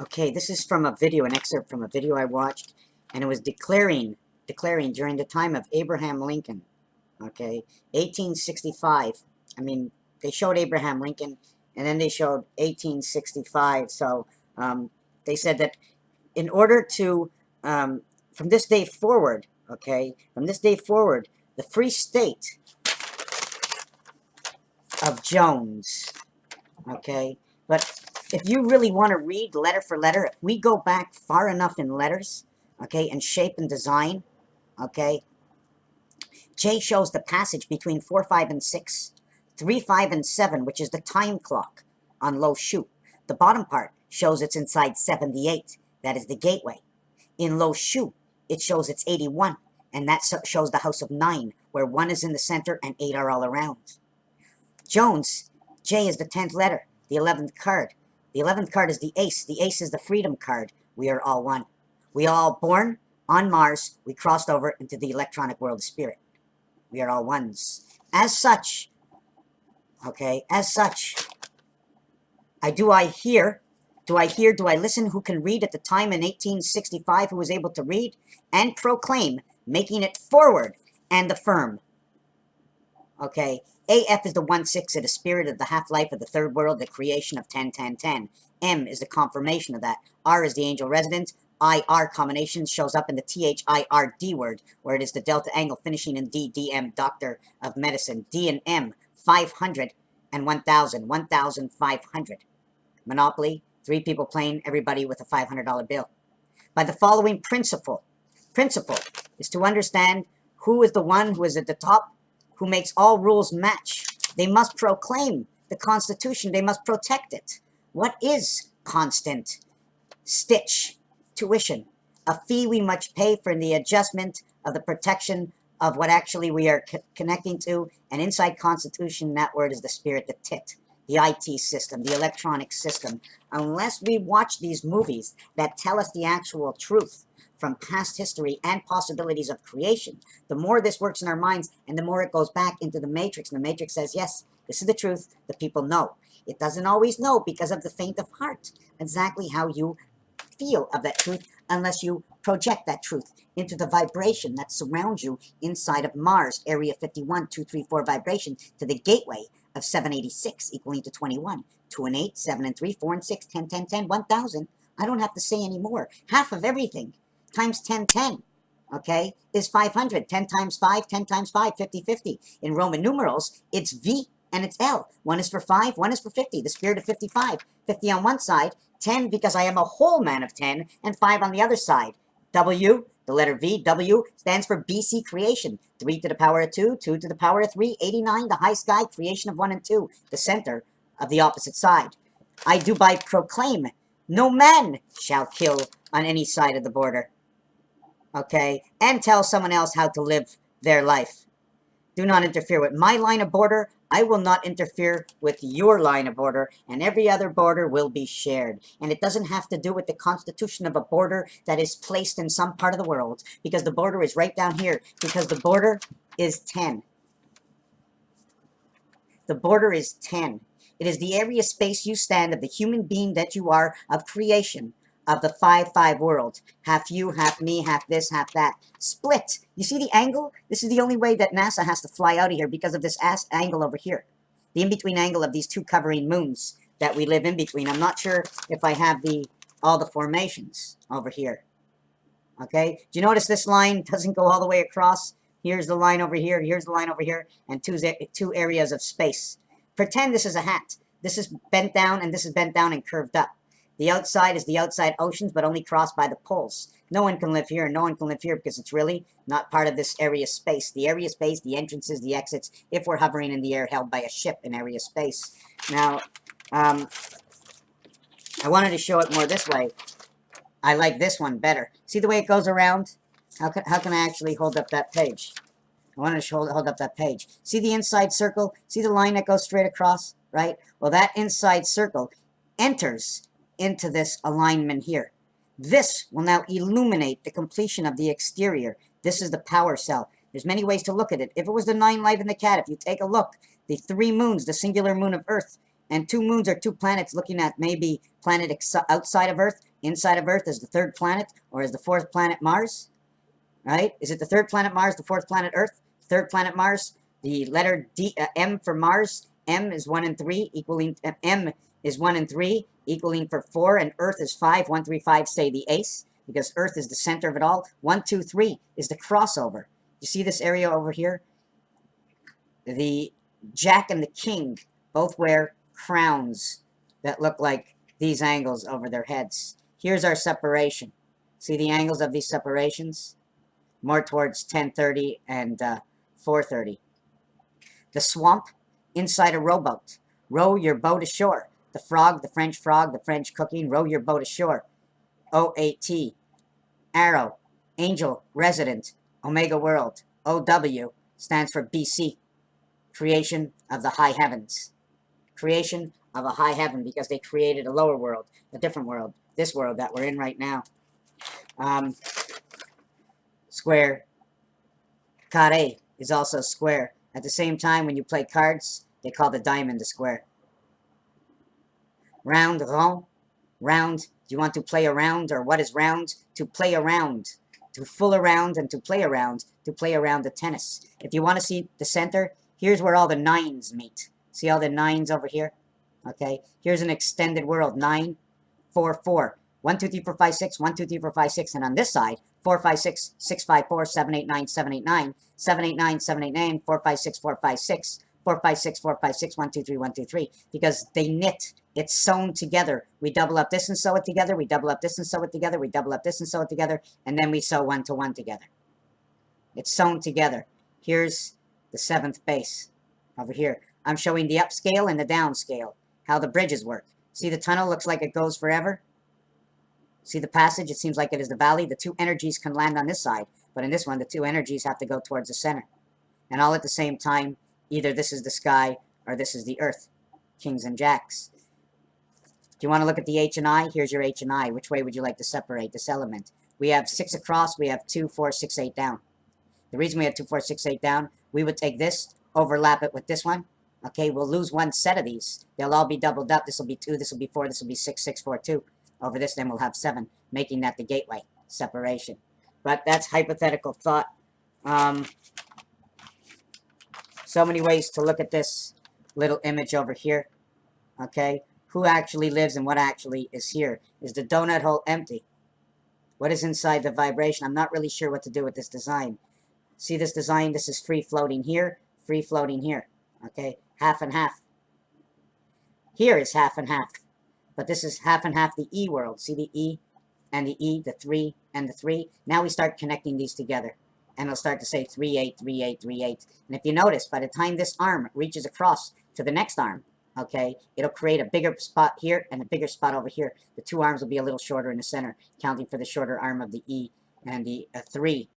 Okay, this is from a video, an excerpt from a video I watched, and it was declaring during the time of Abraham Lincoln, okay, 1865. I mean, they showed Abraham Lincoln, and then they showed 1865. So they said that in order to, from this day forward, okay, from this day forward, the free state of Jones, okay, but if you really want to read letter for letter, if we go back far enough in letters, okay, and shape and design, okay, J shows the passage between 4, 5, and 6, 3, 5, and 7, which is the time clock on Lo Shu. The bottom part shows it's inside 78, that is the gateway. In Lo Shu, it shows it's 81, and that shows the house of 9, where 1 is in the center and 8 are all around. Jones, J is the 10th letter, the 11th card. The 11th card is the ace. The ace is the freedom card. We are all one. We are all born on Mars. We crossed over into the electronic world of spirit. We are all ones. As such, okay, as such, do I listen who can read at the time in 1865 who was able to read and proclaim, making it forward and affirm. Okay, AF is the 1/6 of the spirit of the half-life of the third world, the creation of 10, 10, 10. M is the confirmation of that. R is the angel residence. IR combination shows up in the THIRD word, where it is the delta angle finishing in D, DM, doctor of medicine. D and M, 500 and 1,000, 1,500. Monopoly, 3 people playing, everybody with a $500 bill. By the following principle is to understand who is the one who is at the top, who makes all rules match. They must proclaim the Constitution. They must protect it. What is constant? Stitch, tuition, a fee we must pay for the adjustment of the protection of what actually we are connecting to. And inside Constitution, that word is the spirit, the TIT, the IT system, the electronic system. Unless we watch these movies that tell us the actual truth from past history and possibilities of creation, the more this works in our minds and the more it goes back into the matrix. And the matrix says, yes, this is the truth. The people know. It doesn't always know because of the faint of heart exactly how you feel of that truth unless you project that truth into the vibration that surrounds you inside of Mars, area 51, 2, 3, 4 vibration to the gateway of 786 equaling to 21. 2 and 8, 7 and 3, 4 and 6, 10, 10, 10, 1,000. I don't have to say any more. Half of everything times 10, 10, okay, is 500. 10 times 5, 10 times 5, 50, 50. In Roman numerals, it's V and it's L. 1 is for 5, 1 is for 50. The spirit of 55. 50 on one side, 10 because I am a whole man of 10, and 5 on the other side. W, the letter V, W, stands for BC creation. 3 to the power of 2, 2 to the power of 3, 89, the high sky, creation of 1 and 2, the center of the opposite side. I do by proclaim, no man shall kill on any side of the border. Okay, and tell someone else how to live their life. Do not interfere with my line of border. I will not interfere with your line of border, and every other border will be shared. And it doesn't have to do with the constitution of a border that is placed in some part of the world, because the border is right down here, because the border is 10. The border is 10. It is the area space you stand of the human being that you are, of creation, of the 5-5 world. Half you, half me, half this, half that. Split. You see the angle? This is the only way that NASA has to fly out of here because of this angle over here. The in-between angle of these 2 covering moons that we live in between. I'm not sure if I have all the formations over here. Okay? Do you notice this line doesn't go all the way across? Here's the line over here, here's the line over here, and 2 areas of space. Pretend this is a hat. This is bent down, and this is bent down and curved up. The outside is the outside oceans, but only crossed by the poles. No one can live here, and no one can live here because it's really not part of this area space. The area space, the entrances, the exits, if we're hovering in the air held by a ship in area space. Now, I wanted to show it more this way. I like this one better. See the way it goes around? How can I actually hold up that page? I want to hold up that page. See the inside circle? See the line that goes straight across, right? Well, that inside circle enters into this alignment here. This will now illuminate the completion of the exterior. This is the power cell. There's many ways to look at it. If it was the 9 life in the cat, if you take a look, the 3 moons, the singular moon of Earth, And two moons are two planets looking at maybe planet outside of Earth, inside of Earth as the third planet, or as the fourth planet Mars, right? Is it the third planet Mars, the fourth planet Earth? Third planet Mars, the letter M for Mars, M is 1 and 3, equaling, M is 1 and 3, equaling for 4, and Earth is 5, 1, 3, 5, say the ace, because Earth is the center of it all. 1, 2, 3 is the crossover. You see this area over here? The Jack and the King both wear crowns that look like these angles over their heads. Here's our separation. See the angles of these separations? More towards 10:30 and 4:30. The swamp inside a rowboat. Row your boat ashore. The frog, the French cooking, row your boat ashore. OAT. Arrow, angel, resident, Omega world. OW stands for BC. Creation of the high heavens. Creation of a high heaven, because they created a lower world, a different world, this world that we're in right now. Square. Carré is also square. At the same time, when you play cards, they call the diamond a square. Round, rond, round. Do you want to play around, or what is round? To play around. To fool around and to play around the tennis. If you want to see the center, here's where all the nines meet. See all the nines over here? Okay, here's an extended world. 9, 4, 4. 1, 2, 3, 4, 5, 6. 1, 2, 3, 4, 5, 6. And on this side, 4, 5, 6, 6, 5, 4, 7, 8, 9, 7, 8, 9, 7, 8, 9, 7, 8, 9, 4, 5, 6, 4, 5, 6, 4, 5, 6, 4, 5, 6, 1, 2, 3, 1, 2, 3. Because they knit. It's sewn together. We double up this and sew it together. We double up this and sew it together. We double up this and sew it together. And then we sew 1 to 1 together. It's sewn together. Here's the 7th base over here. I'm showing the upscale and the downscale, how the bridges work. See, the tunnel looks like it goes forever. See the passage? It seems like it is the valley. The two energies can land on this side, but in this one, the two energies have to go towards the center. And all at the same time, either this is the sky or this is the earth. Kings and jacks. Do you want to look at the H and I? Here's your H and I. Which way would you like to separate this element? We have 6 across. We have 2, 4, 6, 8 down. The reason we have 2, 4, 6, 8 down, we would take this, overlap it with this one. Okay, we'll lose one set of these. They'll all be doubled up. This will be 2, this will be 4, this will be 6, 6, 4, 2. Over this, then we'll have 7, making that the gateway separation. But that's hypothetical thought. So many ways to look at this little image over here. Okay, who actually lives and what actually is here? Is the donut hole empty? What is inside the vibration? I'm not really sure what to do with this design. See this design? This is free floating here, free floating here. Okay, half and half. Here is half and half. But this is half and half the E world. See the E and the E, the 3 and the 3? Now we start connecting these together. And it'll start to say 3, 8, 3, 8, 3, 8. And if you notice, by the time this arm reaches across to the next arm, okay, it'll create a bigger spot here and a bigger spot over here. The two arms will be a little shorter in the center, counting for the shorter arm of the E and the 3.